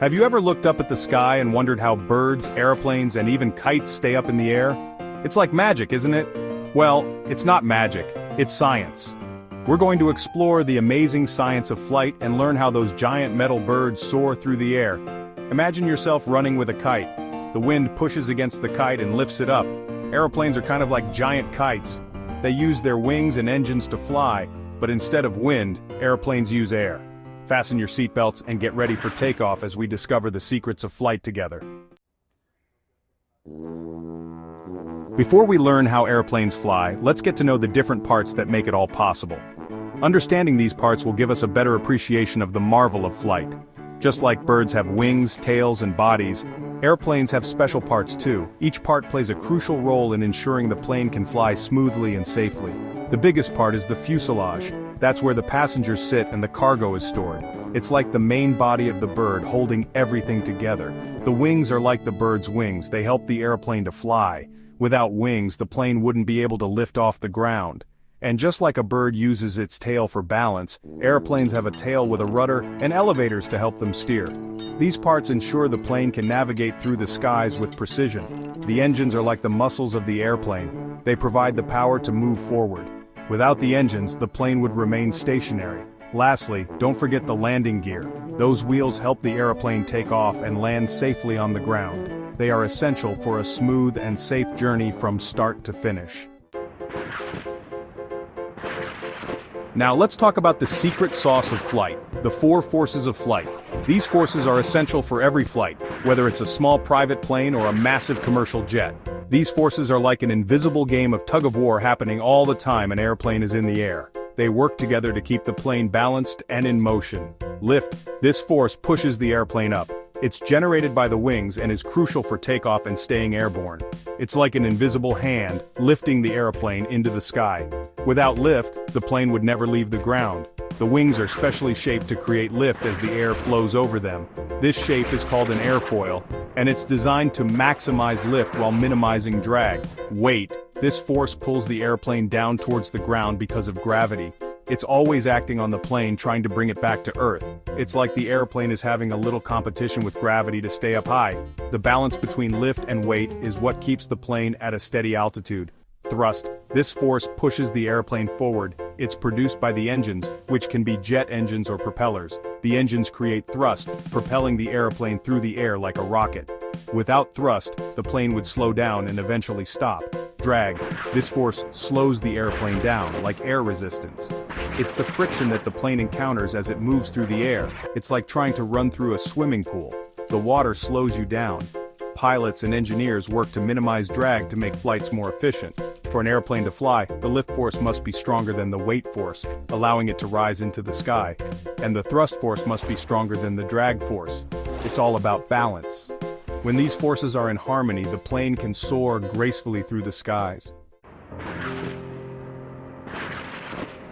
Have you ever looked up at the sky and wondered how birds, airplanes, and even kites stay up in the air? It's like magic, isn't it? Well, it's not magic, it's science. We're going to explore the amazing science of flight and learn how those giant metal birds soar through the air. Imagine yourself running with a kite. The wind pushes against the kite and lifts it up. Aeroplanes are kind of like giant kites. They use their wings and engines to fly, but instead of wind, airplanes use air. Fasten your seatbelts and get ready for takeoff as we discover the secrets of flight together. Before we learn how airplanes fly, let's get to know the different parts that make it all possible. Understanding these parts will give us a better appreciation of the marvel of flight. Just like birds have wings, tails, and bodies, airplanes have special parts too. Each part plays a crucial role in ensuring the plane can fly smoothly and safely. The biggest part is the fuselage. That's where the passengers sit and the cargo is stored. It's like the main body of the bird holding everything together. The wings are like the bird's wings, they help the airplane to fly. Without wings, the plane wouldn't be able to lift off the ground. And just like a bird uses its tail for balance, airplanes have a tail with a rudder and elevators to help them steer. These parts ensure the plane can navigate through the skies with precision. The engines are like the muscles of the airplane. They provide the power to move forward. Without the engines, the plane would remain stationary. Lastly, don't forget the landing gear. Those wheels help the airplane take off and land safely on the ground. They are essential for a smooth and safe journey from start to finish. Now let's talk about the secret sauce of flight, the 4 forces of flight. These forces are essential for every flight, whether it's a small private plane or a massive commercial jet. These forces are like an invisible game of tug-of-war happening all the time an airplane is in the air. They work together to keep the plane balanced and in motion. Lift, this force pushes the airplane up. It's generated by the wings and is crucial for takeoff and staying airborne. It's like an invisible hand, lifting the airplane into the sky. Without lift, the plane would never leave the ground. The wings are specially shaped to create lift as the air flows over them. This shape is called an airfoil, and it's designed to maximize lift while minimizing drag. Weight, this force pulls the airplane down towards the ground because of gravity. It's always acting on the plane trying to bring it back to Earth. It's like the airplane is having a little competition with gravity to stay up high. The balance between lift and weight is what keeps the plane at a steady altitude. Thrust, this force pushes the airplane forward. It's produced by the engines, which can be jet engines or propellers. The engines create thrust, propelling the airplane through the air like a rocket. Without thrust, the plane would slow down and eventually stop. Drag, this force slows the airplane down, like air resistance. It's the friction that the plane encounters as it moves through the air. It's like trying to run through a swimming pool. The water slows you down. Pilots and engineers work to minimize drag to make flights more efficient. For an airplane to fly, the lift force must be stronger than the weight force, allowing it to rise into the sky. And the thrust force must be stronger than the drag force. It's all about balance. When these forces are in harmony, the plane can soar gracefully through the skies.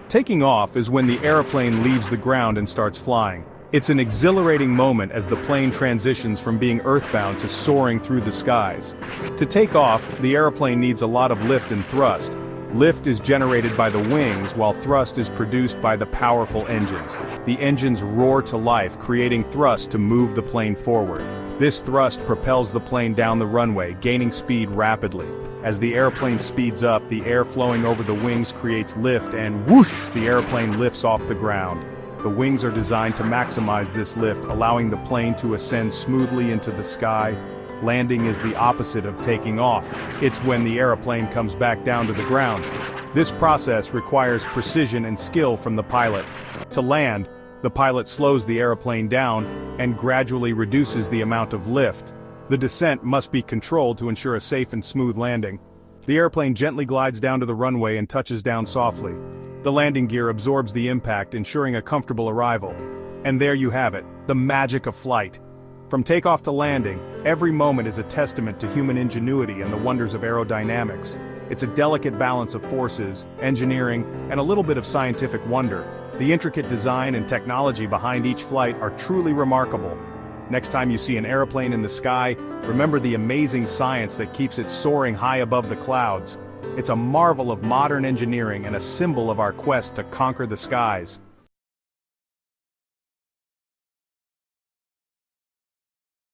Taking off is when the airplane leaves the ground and starts flying. It's an exhilarating moment as the plane transitions from being earthbound to soaring through the skies. To take off, the airplane needs a lot of lift and thrust. Lift is generated by the wings, while thrust is produced by the powerful engines. The engines roar to life, creating thrust to move the plane forward. This thrust propels the plane down the runway, gaining speed rapidly. As the airplane speeds up, the air flowing over the wings creates lift and whoosh, the airplane lifts off the ground. The wings are designed to maximize this lift, allowing the plane to ascend smoothly into the sky. Landing is the opposite of taking off. It's when the airplane comes back down to the ground. This process requires precision and skill from the pilot. To land, the pilot slows the airplane down and gradually reduces the amount of lift. The descent must be controlled to ensure a safe and smooth landing. The airplane gently glides down to the runway and touches down softly. The landing gear absorbs the impact, ensuring a comfortable arrival. And there you have it, the magic of flight. From takeoff to landing, every moment is a testament to human ingenuity and the wonders of aerodynamics. It's a delicate balance of forces, engineering, and a little bit of scientific wonder. The intricate design and technology behind each flight are truly remarkable. Next time you see an airplane in the sky, remember the amazing science that keeps it soaring high above the clouds. It's a marvel of modern engineering and a symbol of our quest to conquer the skies.